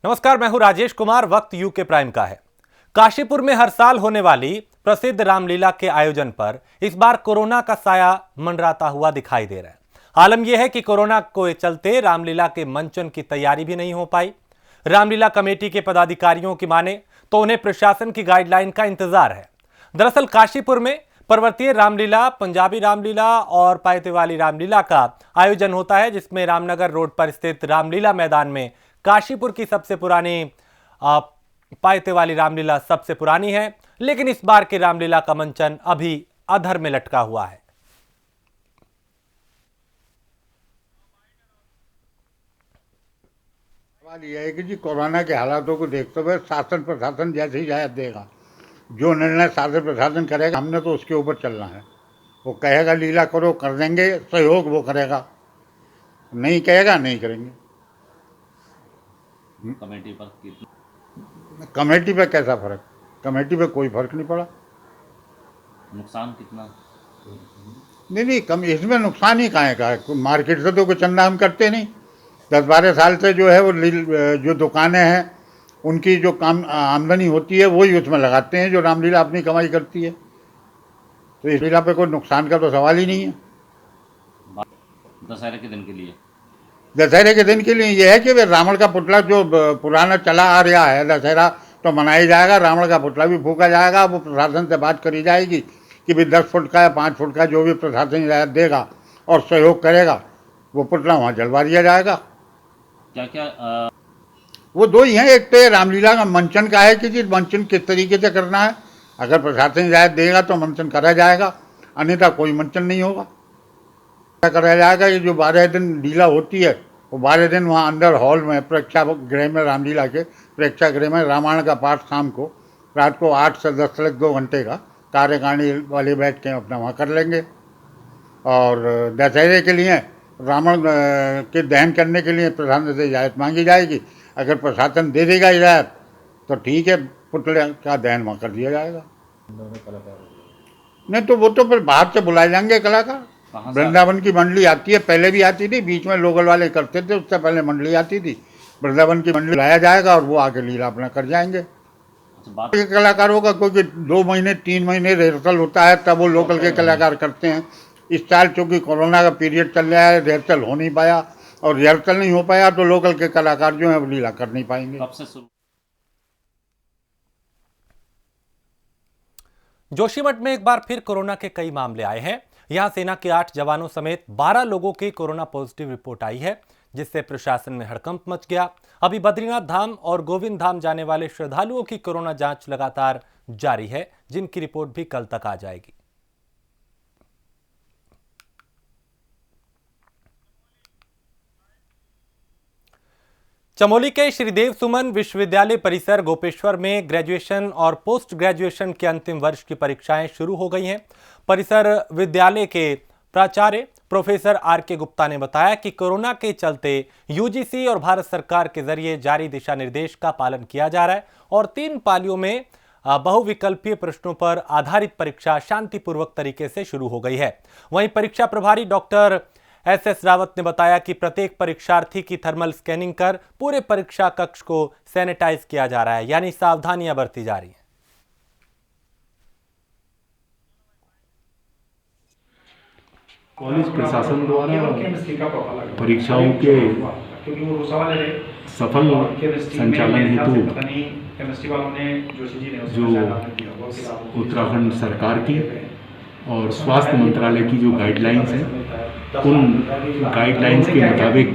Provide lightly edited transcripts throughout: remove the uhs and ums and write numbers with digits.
नमस्कार, मैं हूं राजेश कुमार। वक्त यूके प्राइम का है। काशीपुर में हर साल होने वाली प्रसिद्ध रामलीला के आयोजन पर इस बार कोरोना का साया मंडराता हुआ दिखाई दे रहा है। आलम यह है कि कोरोना के चलते रामलीला के मंचन की तैयारी भी नहीं हो पाई। रामलीला कमेटी के पदाधिकारियों की माने तो उन्हें प्रशासन की गाइडलाइन का इंतजार है। दरअसल काशीपुर में पर्वतीय रामलीला, पंजाबी रामलीला और पायते वाली रामलीला का आयोजन होता है, जिसमें रामनगर रोड पर स्थित रामलीला मैदान में काशीपुर की सबसे पुरानी पायते वाली रामलीला सबसे पुरानी है, लेकिन इस बार की रामलीला का मंचन अभी अधर में लटका हुआ है। सवाल यह है कि जी कोरोना के हालातों को देखते हुए शासन प्रशासन जैसे ही जायज देगा, जो निर्णय शासन प्रशासन करेगा, हमने तो उसके ऊपर चलना है। वो कहेगा लीला करो, कर देंगे, सहयोग वो करेगा, नहीं कहेगा नहीं करेंगे। कमेटी पे कैसा फर्क? कमेटी पे कोई फर्क नहीं पड़ा। नुकसान कितना? नहीं, कम इसमें नुकसान ही कहाँ का है? मार्केट से तो कोई चंदा हम करते नहीं। 10-12 साल से जो है वो जो दुकानें हैं उनकी जो काम आमदनी होती है वही उसमें लगाते हैं, जो रामलीला अपनी कमाई करती है। तो इस लीला पे कोई नुकसान का तो सवाल ही नहीं है। दशहरे के दिन के लिए, दशहरे के दिन के लिए यह है कि वे रावण का पुतला जो पुराना चला आ रहा है, दशहरा तो मनाया जाएगा, रावण का पुतला भी फूका जाएगा। वो प्रशासन से बात करी जाएगी कि भाई 10 फुट का या 5 फुट का जो भी प्रशासन देगा और सहयोग करेगा, वो पुतला वहाँ जलवा दिया जाएगा। क्या क्या वो दो ही हैं। एक तो रामलीला का मंचन का है कि जी मंचन किस तरीके से करना है। अगर प्रशासन जायज देगा तो मंचन करा जाएगा, अन्यथा कोई मंचन नहीं होगा। क्या करा जाएगा कि जो 12 दिन लीला होती है वो 12 दिन वहाँ अंदर हॉल में प्रेक्षागृह में, रामलीला के प्रेक्षागृह में रामायण का पाठ शाम को रात को 8 से 10 तक 2 घंटे का कार्यकारिणी वाले बैठ के अपना वहाँ कर लेंगे। और दशहरे के लिए रावण के दहन करने के लिए प्रशासन से इजाज़त मांगी जाएगी। अगर प्रशासन दे देगा इजाज़त तो ठीक है, पुतले का दहन वहाँ कर दिया जाएगा। नहीं तो वो तो फिर बाहर से बुलाए जाएंगे कलाकार। वृंदावन की मंडली आती है, पहले भी आती थी, बीच में लोकल वाले करते थे, उससे पहले मंडली आती थी। वृंदावन की मंडली लाया जाएगा और वो आके लीला अपना कर जाएंगे। कलाकारों का क्योंकि 2 महीने 3 महीने रिहर्सल होता है, तब वो लोकल के कलाकार करते हैं। इस साल चूँकि कोरोना का पीरियड चल रहा है, रिहर्सल हो नहीं पाया, और रिहर्सल नहीं हो पाया तो लोकल के कलाकार जो है वो लीला कर नहीं पाएंगे। कब से शुरू? जोशीमठ में एक बार फिर कोरोना के कई मामले आए हैं। यहां सेना के 8 जवानों समेत 12 लोगों की कोरोना पॉजिटिव रिपोर्ट आई है, जिससे प्रशासन में हड़कंप मच गया। अभी बद्रीनाथ धाम और गोविंद धाम जाने वाले श्रद्धालुओं की कोरोना जांच लगातार जारी है, जिनकी रिपोर्ट भी कल तक आ जाएगी। चमोली के श्रीदेव सुमन विश्वविद्यालय परिसर गोपेश्वर में ग्रेजुएशन और पोस्ट ग्रेजुएशन के अंतिम वर्ष की परीक्षाएं शुरू हो गई हैं। परिसर विद्यालय के प्राचार्य प्रोफेसर आर.के. गुप्ता ने बताया कि कोरोना के चलते यूजीसी और भारत सरकार के जरिए जारी दिशा निर्देश का पालन किया जा रहा है और 3 पालियों में बहुविकल्पीय प्रश्नों पर आधारित परीक्षा शांतिपूर्वक तरीके से शुरू हो गई है। वहीं परीक्षा प्रभारी डॉक्टर एस रावत ने बताया कि प्रत्येक परीक्षार्थी की थर्मल स्कैनिंग कर पूरे परीक्षा कक्ष को सैनिटाइज किया जा रहा है, यानी सावधानियां बरती जा रही हैं। कॉलेज प्रशासन द्वारा परीक्षाओं के सफल संचालन हेतु जो उत्तराखंड सरकार की और स्वास्थ्य मंत्रालय की जो गाइडलाइंस हैं, उन गाइडलाइंस के मुताबिक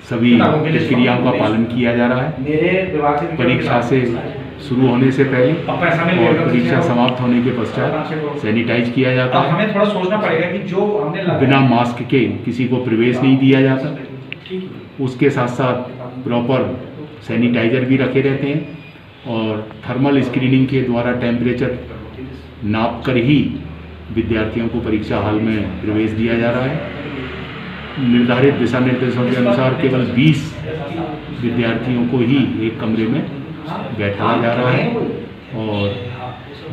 सभी प्रक्रियाओं का पालन किया जा रहा है। परीक्षा से शुरू होने से पहले और परीक्षा समाप्त होने के पश्चात सैनिटाइज किया जाता है। हमें थोड़ा सोचना पड़ेगा कि जो हमने बिना मास्क के किसी को प्रवेश नहीं दिया जाता। उसके साथ साथ प्रॉपर सैनिटाइजर भी रखे रहते हैं और थर्मल स्क्रीनिंग के द्वारा टेम्परेचर नाप कर ही विद्यार्थियों को परीक्षा हॉल में प्रवेश दिया जा रहा है। निर्धारित दिशा निर्देशों के अनुसार केवल 20 विद्यार्थियों को ही एक कमरे में बैठाया जा रहा है और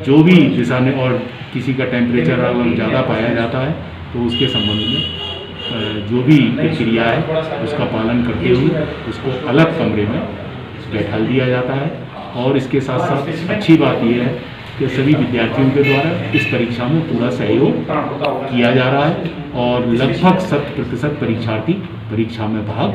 जो भी और किसी का टेम्परेचर अगर ज़्यादा पाया जाता है तो उसके संबंध में जो भी प्रक्रिया है उसका पालन करते हुए उसको अलग कमरे में बैठा दिया जाता है। और इसके साथ साथ अच्छी बात यह है कि सभी विद्यार्थियों के द्वारा इस परीक्षा में पूरा सहयोग किया जा रहा है और लगभग 100% परीक्षार्थी परीक्षा में भाग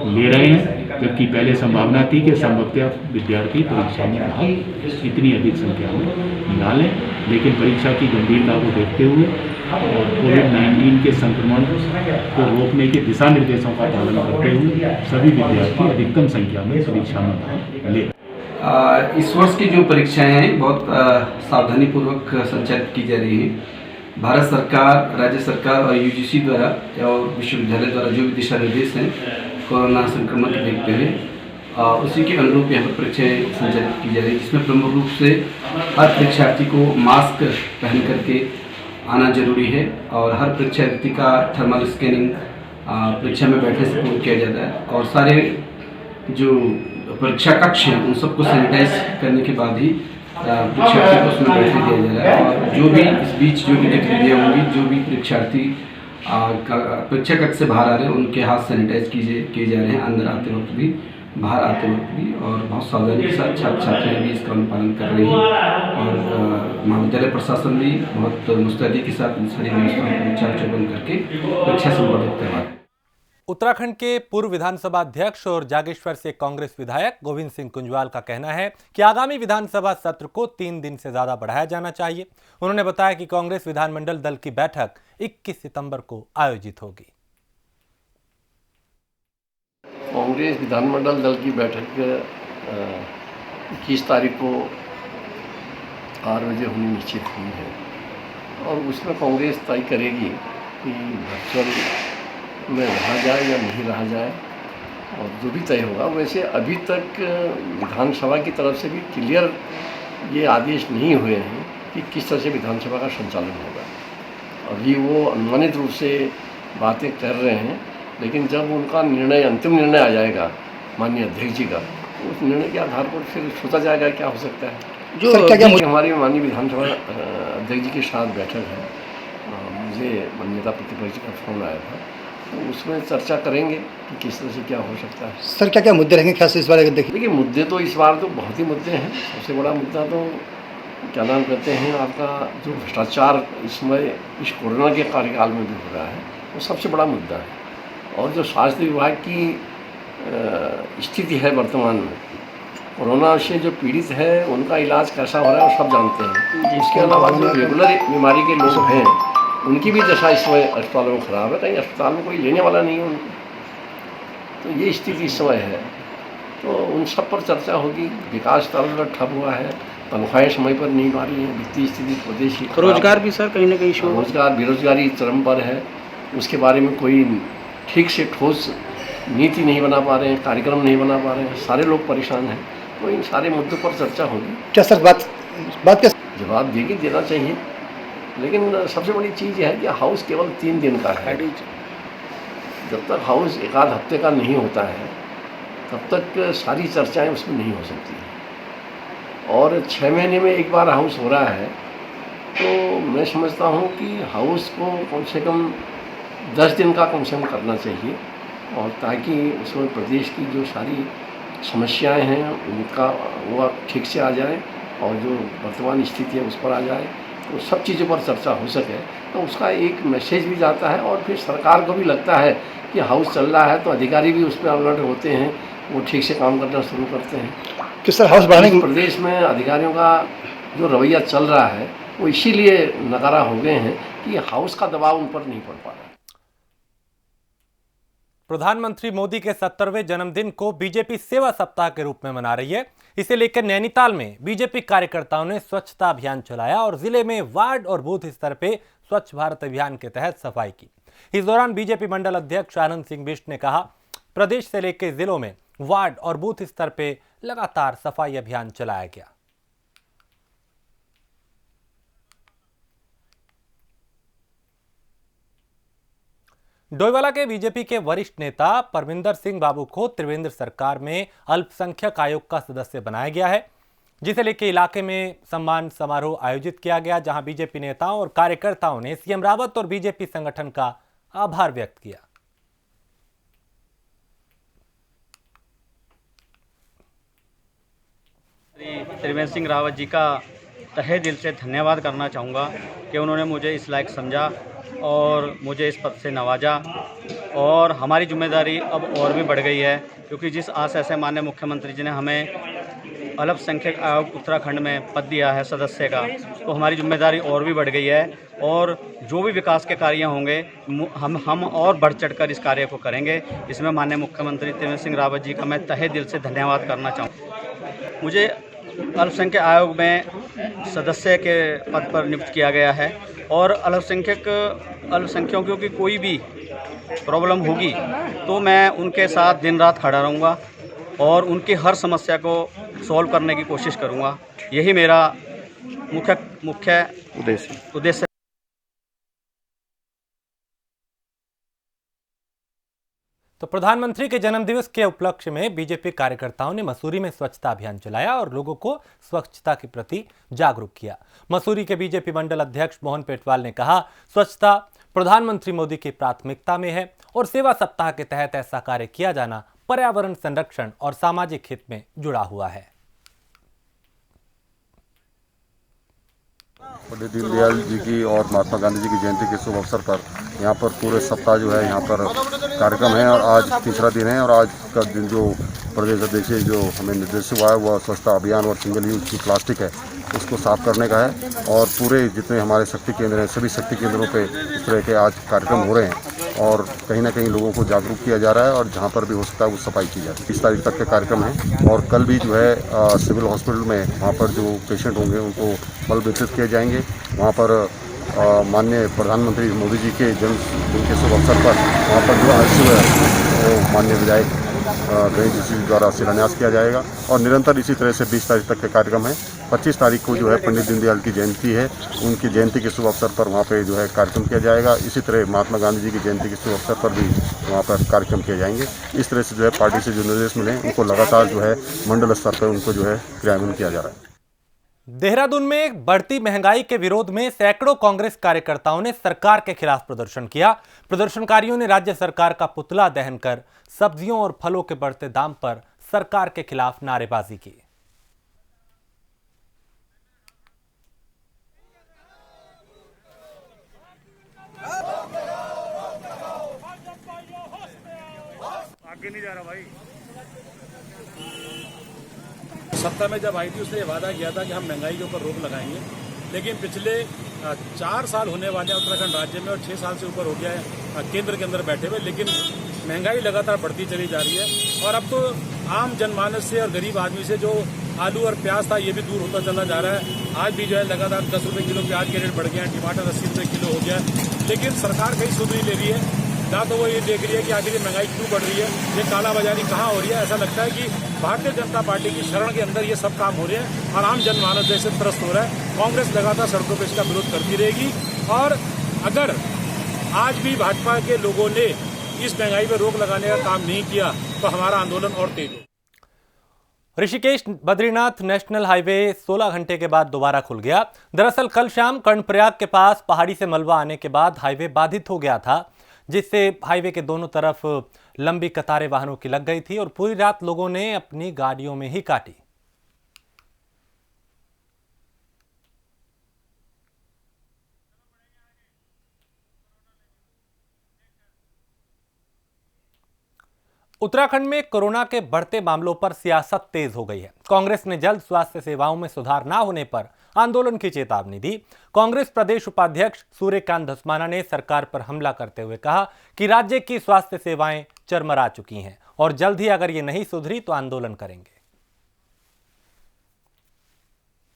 ले रहे हैं, जबकि पहले संभावना थी कि संभवतः विद्यार्थी परीक्षा में भाग इतनी अधिक संख्या में ना लें, लेकिन परीक्षा की गंभीरता को देखते हुए और कोविड-19 के संक्रमण को रोकने के दिशा निर्देशों का पालन करते हुए सभी विद्यार्थी अधिकतम संख्या में परीक्षा में भाग ले। इस वर्ष की जो परीक्षाएं हैं बहुत सावधानीपूर्वक संचालित की जा रही हैं। भारत सरकार, राज्य सरकार और यूजीसी द्वारा और विश्वविद्यालय द्वारा जो भी दिशा निर्देश हैं कोरोना संक्रमण को देखते हुए उसी के अनुरूप यहाँ पर परीक्षाएं संचालित की जा रही है, जिसमें प्रमुख रूप से हर परीक्षार्थी को मास्क पहन करके आना जरूरी है और हर परीक्षार्थी का थर्मल स्कैनिंग परीक्षा में बैठने से पूर्ण किया जाता है और सारे जो परीक्षा कक्ष हैं उन सबको सैनिटाइज करने के बाद ही परीक्षार्थी को उसमें बैठने दिया जा रहा है। और जो भी इस बीच जो भी गतिविधियाँ होंगी, जो भी परीक्षार्थी परीक्षा कक्ष से बाहर आ रहे हैं उनके हाथ सैनिटाइज किए जा रहे हैं, अंदर आते वक्त भी बाहर आते वक्त भी, और बहुत सावधानी के साथ छात्र छात्राएँ भी इसका अनुपालन कर रही हैं और महाविद्यालय प्रशासन भी बहुत मुस्तैदी के साथ इन सारी व्यवस्थाओं को चाक चौबंद करके परीक्षा संपादित करवा रहे हैं। उत्तराखंड के पूर्व विधानसभा अध्यक्ष और जागेश्वर से कांग्रेस विधायक गोविंद सिंह कुंजवाल का कहना है कि आगामी विधानसभा सत्र को 3 दिन से ज्यादा बढ़ाया जाना चाहिए। उन्होंने बताया कि कांग्रेस विधानमंडल दल की बैठक 21 सितंबर को आयोजित होगी। कांग्रेस विधानमंडल दल की बैठक 21 तारीख को 8 बजे होनी निश्चित हुई है और उसमें कांग्रेस तय करेगी कि वर्चुअल में रहा जाए या नहीं रहा जाए, और जो भी तय होगा। वैसे अभी तक विधानसभा की तरफ से भी क्लियर ये आदेश नहीं हुए हैं कि किस तरह से विधानसभा का संचालन होगा। अभी वो अनुमानित रूप से बातें कर रहे हैं, लेकिन जब उनका निर्णय, अंतिम निर्णय आ जाएगा माननीय अध्यक्ष जी का, उस निर्णय के आधार पर फिर सोचा जाएगा क्या हो सकता है। जो हमारी माननीय विधानसभा अध्यक्ष जी के साथ बैठक है, मुझे नेता प्रतिपक्ष का फोन आया था, तो उसमें चर्चा करेंगे कि किस तरह से क्या हो सकता है। सर क्या क्या मुद्दे रहेंगे खास इस बार? देखिए मुद्दे तो इस बार तो बहुत ही मुद्दे हैं। सबसे बड़ा मुद्दा तो क्या नाम कहते हैं आपका जो भ्रष्टाचार इस समय इस कोरोना के कार्यकाल में भी हो रहा है, वो सबसे बड़ा मुद्दा है। और जो स्वास्थ्य विभाग की स्थिति है वर्तमान में, कोरोना से जो पीड़ित है उनका इलाज कैसा हो रहा है वो सब जानते हैं। इसके अलावा जो रेगुलर बीमारी के लोग हैं उनकी भी दशा इस समय अस्पतालों में ख़राब है, कहीं अस्पताल में कोई लेने वाला नहीं है उनको। तो ये स्थिति इस समय है, तो उन सब पर चर्चा होगी। विकास तंत्र ठप हुआ है, तनख्वाहें समय पर नहीं आ रही हैं, वित्तीय स्थिति प्रदेश की, रोजगार भी सर कहीं ना कहीं इशू, रोजगार बेरोजगारी चरम पर है, उसके बारे में कोई ठीक से ठोस नीति नहीं बना पा रहे हैं, कार्यक्रम नहीं बना पा रहे हैं, सारे लोग परेशान हैं। तो इन सारे मुद्दों पर चर्चा होगी। क्या सर बात क्या जवाब देना चाहिए, लेकिन सबसे बड़ी चीज़ है कि हाउस केवल 3 दिन का है। जब तक हाउस एक आध हफ्ते का नहीं होता है तब तक सारी चर्चाएं उसमें नहीं हो सकती। और 6 महीने में एक बार हाउस हो रहा है, तो मैं समझता हूं कि हाउस को कम से कम 10 दिन का कम से कम करना चाहिए, और ताकि उसमें प्रदेश की जो सारी समस्याएं हैं उनका वो ठीक से आ जाए और जो वर्तमान स्थिति है उस पर आ जाए, तो सब चीज़ों पर चर्चा हो सके। तो उसका एक मैसेज भी जाता है और फिर सरकार को भी लगता है कि हाउस चल रहा है, तो अधिकारी भी उस पर अलर्ट होते हैं, वो ठीक से काम करना शुरू करते हैं। कि सर हाउस बढ़ाने प्रदेश में अधिकारियों का जो रवैया चल रहा है वो इसीलिए नकारा हो गए हैं कि हाउस का दबाव उन पर नहीं पड़ पा रहा है। प्रधानमंत्री मोदी के 70वें जन्मदिन को बीजेपी सेवा सप्ताह के रूप में मना रही है। इसे लेकर नैनीताल में बीजेपी कार्यकर्ताओं ने स्वच्छता अभियान चलाया और जिले में वार्ड और बूथ स्तर पे स्वच्छ भारत अभियान के तहत सफाई की। इस दौरान बीजेपी मंडल अध्यक्ष आनंद सिंह बिष्ट ने कहा, प्रदेश से लेकर जिलों में वार्ड और बूथ स्तर पे लगातार सफाई अभियान चलाया गया। डोईवाला के बीजेपी के वरिष्ठ नेता परमिंदर सिंह बाबू को त्रिवेंद्र सरकार में अल्पसंख्यक आयोग का सदस्य बनाया गया है, जिसे लेकर इलाके में सम्मान समारोह आयोजित किया गया, जहां बीजेपी नेताओं और कार्यकर्ताओं ने सीएम रावत और बीजेपी संगठन का आभार व्यक्त किया। त्रिवेंद्र सिंह रावत जी का तहे दिल से धन्यवाद करना चाहूँगा कि उन्होंने मुझे इस लायक समझा और मुझे इस पद से नवाजा। और हमारी जिम्मेदारी अब और भी बढ़ गई है, क्योंकि जिस आशय से माननीय मुख्यमंत्री जी ने हमें अल्पसंख्यक आयोग उत्तराखंड में पद दिया है सदस्य का, तो हमारी जिम्मेदारी और भी बढ़ गई है। और जो भी विकास के कार्य होंगे हम और बढ़ चढ़ कर इस कार्य को करेंगे। इसमें माननीय मुख्यमंत्री त्रिवेंद्र सिंह रावत जी का मैं तहे दिल से धन्यवाद करना चाहूँ। मुझे अल्पसंख्यक आयोग में सदस्य के पद पर नियुक्त किया गया है और अल्पसंख्यकों की कोई भी प्रॉब्लम होगी तो मैं उनके साथ दिन रात खड़ा रहूँगा और उनकी हर समस्या को सॉल्व करने की कोशिश करूँगा। यही मेरा मुख्य उद्देश्य। तो प्रधानमंत्री के जन्मदिवस के उपलक्ष्य में बीजेपी कार्यकर्ताओं ने मसूरी में स्वच्छता अभियान चलाया और लोगों को स्वच्छता के प्रति जागरूक किया। मसूरी के बीजेपी मंडल अध्यक्ष मोहन पेटवाल ने कहा, स्वच्छता प्रधानमंत्री मोदी की प्राथमिकता में है और सेवा सप्ताह के तहत ऐसा कार्य किया जाना पर्यावरण संरक्षण और सामाजिक हित में जुड़ा हुआ है। पंडित दीनदयाल जी की और महात्मा गांधी जी की जयंती के शुभ अवसर पर यहाँ पर पूरे सप्ताह जो है यहाँ पर कार्यक्रम है और आज तीसरा दिन है। और आज का दिन जो प्रदेश अध्यक्ष जो हमें निर्देश हुआ है वह स्वच्छता अभियान और सिंगल यूज की प्लास्टिक है उसको साफ करने का है। और पूरे जितने हमारे शक्ति केंद्र हैं सभी शक्ति केंद्रों पे इस तरह के आज कार्यक्रम हो रहे हैं और कहीं ना कहीं लोगों को जागरूक किया जा रहा है और जहाँ पर भी हो सकता है वो सफाई की जाए। 30 तारीख तक के कार्यक्रम है और कल भी जो है सिविल हॉस्पिटल में वहाँ पर जो पेशेंट होंगे उनको मल वितरित किए जाएंगे। वहाँ पर माननीय प्रधानमंत्री मोदी जी के जन्मदिन के शुभ अवसर पर वहाँ पर जो आईसीयू है वो माननीय विधायक गणेश जी द्वारा शिलान्यास किया जाएगा। और निरंतर इसी तरह से 20 तारीख तक के कार्यक्रम है। 25 तारीख को जो है पंडित दीनदयाल की जयंती है, उनकी जयंती के शुभ अवसर पर वहाँ पे जो है कार्यक्रम किया जाएगा। इसी तरह महात्मा गांधी जी की जयंती के शुभ अवसर पर भी वहाँ पर कार्यक्रम किए जाएंगे। इस तरह से जो है पार्टी से जो निर्देश मिले उनको लगातार जो है मंडल स्तर पर उनको जो है क्रियान्वयन किया जा रहा है। देहरादून में बढ़ती महंगाई के विरोध में सैकड़ों कांग्रेस कार्यकर्ताओं ने सरकार के खिलाफ प्रदर्शन किया। प्रदर्शनकारियों ने राज्य सरकार का पुतला दहन कर सब्जियों और फलों के बढ़ते दाम पर सरकार के खिलाफ नारेबाजी की। आगे नहीं जा रहा भाई। सत्ता में जब आई थी उसने वादा किया था कि हम महंगाई के ऊपर रोक लगाएंगे, लेकिन पिछले 4 साल होने वाले उत्तराखंड राज्य में और 6 साल से ऊपर हो गया है केंद्र के अंदर बैठे हुए, लेकिन महंगाई लगातार बढ़ती चली जा रही है। और अब तो आम जनमानस से और गरीब आदमी से जो आलू और प्याज था ये भी दूर होता चला जा रहा है। आज भी जो है लगातार 10 रुपये किलो प्याज के रेट बढ़ गए हैं, टमाटर 80 रुपये किलो हो गया है, लेकिन सरकार कहीं सुध नहीं ले रही है। ना तो वो ये देख रही है कि आखिर ये महंगाई क्यों बढ़ रही है, ये कालाबाजारी कहाँ हो रही है। ऐसा लगता है कि भारतीय जनता पार्टी की शरण के अंदर ये सब काम हो रहे हैं और आम जनमानस जैसे त्रस्त हो रहा है। कांग्रेस लगातार सड़कों पर इसका विरोध करती रहेगी और अगर आज भी भाजपा के लोगों ने इस महंगाई पर रोक लगाने का काम नहीं किया तो हमारा आंदोलन और तेज हो। ऋषिकेश बद्रीनाथ नेशनल हाईवे 16 घंटे के बाद दोबारा खुल गया। दरअसल कल शाम कर्णप्रयाग के पास पहाड़ी से मलबा आने के बाद हाईवे बाधित हो गया था, जिससे हाईवे के दोनों तरफ लंबी कतारें वाहनों की लग गई थी और पूरी रात लोगों ने अपनी गाड़ियों में ही काटी। उत्तराखंड में कोरोना के बढ़ते मामलों पर सियासत तेज हो गई है। कांग्रेस ने जल्द स्वास्थ्य सेवाओं में सुधार न होने पर आंदोलन की चेतावनी दी। कांग्रेस प्रदेश उपाध्यक्ष सूर्यकांत धस्माना ने सरकार पर हमला करते हुए कहा कि राज्य की स्वास्थ्य सेवाएं चरमरा चुकी हैं और जल्द ही अगर ये नहीं सुधरी तो आंदोलन करेंगे।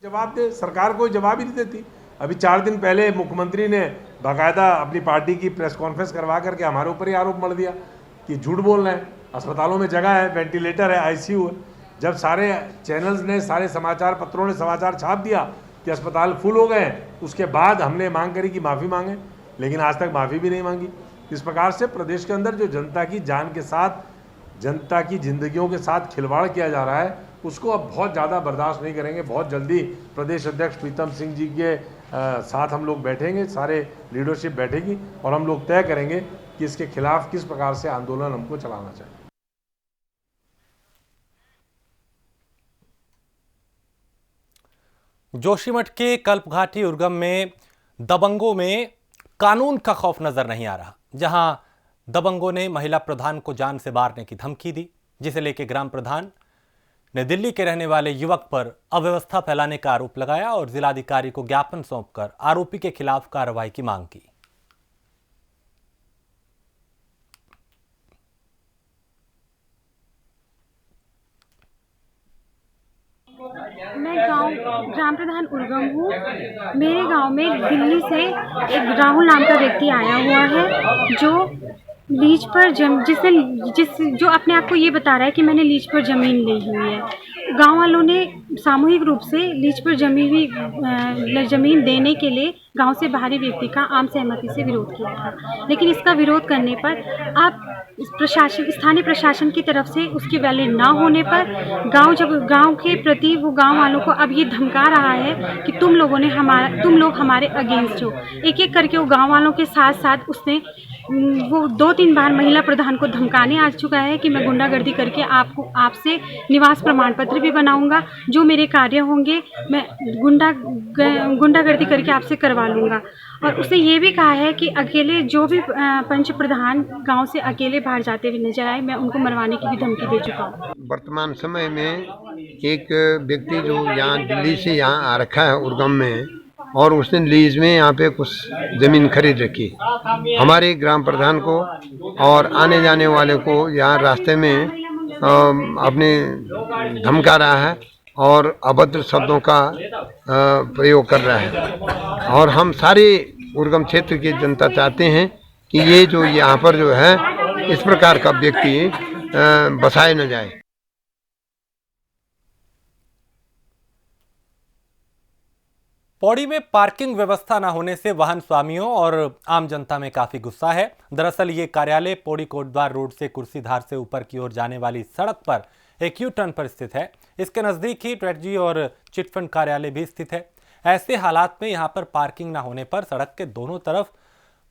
जवाब दे, सरकार कोई जवाब ही नहीं देती। अभी 4 दिन पहले मुख्यमंत्री ने बाकायदा अपनी पार्टी की प्रेस कॉन्फ्रेंस करवा करके हमारे ऊपर ही आरोप मढ़ दिया कि झूठ बोल रहे हैं, अस्पतालों में जगह है, वेंटिलेटर है, आईसीयू है। जब सारे चैनल्स ने, सारे समाचार पत्रों ने समाचार छाप दिया कि अस्पताल फुल हो गए हैं, उसके बाद हमने मांग करी कि माफ़ी मांगे, लेकिन आज तक माफ़ी भी नहीं मांगी। इस प्रकार से प्रदेश के अंदर जो जनता की जान के साथ, जनता की जिंदगियों के साथ खिलवाड़ किया जा रहा है, उसको अब बहुत ज़्यादा बर्दाश्त नहीं करेंगे। बहुत जल्दी प्रदेश अध्यक्ष प्रीतम सिंह जी के साथ हम लोग बैठेंगे, सारे लीडरशिप बैठेगी और हम लोग तय करेंगे कि इसके खिलाफ किस प्रकार से आंदोलन हमको चलाना चाहिए। जोशीमठ के कल्पघाटी उर्गम में दबंगों में कानून का खौफ नजर नहीं आ रहा, जहां दबंगों ने महिला प्रधान को जान से मारने की धमकी दी, जिसे लेकर ग्राम प्रधान ने दिल्ली के रहने वाले युवक पर अव्यवस्था फैलाने का आरोप लगाया और जिलाधिकारी को ज्ञापन सौंपकर आरोपी के खिलाफ कार्रवाई की मांग की। मैं ग्राम प्रधान उर्गम हूँ। मेरे गांव में दिल्ली से एक राहुल नाम का व्यक्ति आया हुआ है जो लीज पर जो अपने आप को ये बता रहा है कि मैंने लीज पर ज़मीन ली हुई है। गांव वालों ने सामूहिक रूप से लीज पर जमी हुई ज़मीन देने के लिए गांव से बाहरी व्यक्ति का आम सहमति से विरोध किया था, लेकिन इसका विरोध करने पर अब स्थानीय प्रशासन की तरफ से उसकी वैल्यू ना होने पर गांव के प्रति वो गांव वालों को अब ये धमका रहा है कि तुम लोग हमारे अगेंस्ट हो। एक एक करके वो गांव वालों के साथ साथ उसने वो 2-3 बार महिला प्रधान को धमकाने आ चुका है कि मैं गुंडागर्दी करके आपसे निवास प्रमाण पत्र भी बनाऊंगा, जो मेरे कार्य होंगे मैं गुंडागर्दी करके आपसे करवा लूंगा। और उसने ये भी कहा है कि अकेले जो भी पंच प्रधान गांव से अकेले बाहर जाते हुए नजर आए, मैं उनको मरवाने की भी धमकी दे चुका हूँ। वर्तमान समय में एक व्यक्ति जो यहाँ दिल्ली से यहाँ आ रखा है उर्गम में, और उसने लीज में यहाँ पे कुछ ज़मीन खरीद रखी। हमारे ग्राम प्रधान को और आने जाने वाले को यहाँ रास्ते में अपने धमका रहा है और अभद्र शब्दों का प्रयोग कर रहा है। और हम सारे उर्गम क्षेत्र की जनता चाहते हैं कि ये जो यहाँ पर जो है इस प्रकार का व्यक्ति बसाए न जाए। पौड़ी में पार्किंग व्यवस्था न होने से वाहन स्वामियों और आम जनता में काफी गुस्सा है। दरअसल ये कार्यालय पौड़ी कोटद्वार रोड से कुर्सीधार से ऊपर की ओर जाने वाली सड़क पर एक यू टर्न पर स्थित है। इसके नजदीक ही ट्रेजरी और चिटफंड कार्यालय भी स्थित है। ऐसे हालात में यहाँ पर पार्किंग न होने पर सड़क के दोनों तरफ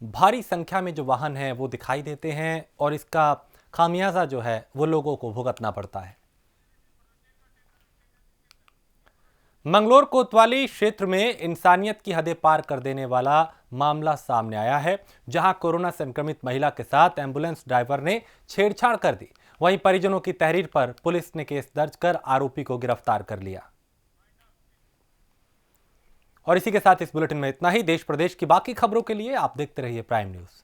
भारी संख्या में जो वाहन हैं वो दिखाई देते हैं और इसका खामियाजा जो है वो लोगों को भुगतना पड़ता है। मंगलोर कोतवाली क्षेत्र में इंसानियत की हदें पार कर देने वाला मामला सामने आया है, जहां कोरोना संक्रमित महिला के साथ एम्बुलेंस ड्राइवर ने छेड़छाड़ कर दी। वहीं परिजनों की तहरीर पर पुलिस ने केस दर्ज कर आरोपी को गिरफ्तार कर लिया। और इसी के साथ इस बुलेटिन में इतना ही। देश प्रदेश की बाकी खबरों के लिए आप देखते रहिए प्राइम न्यूज।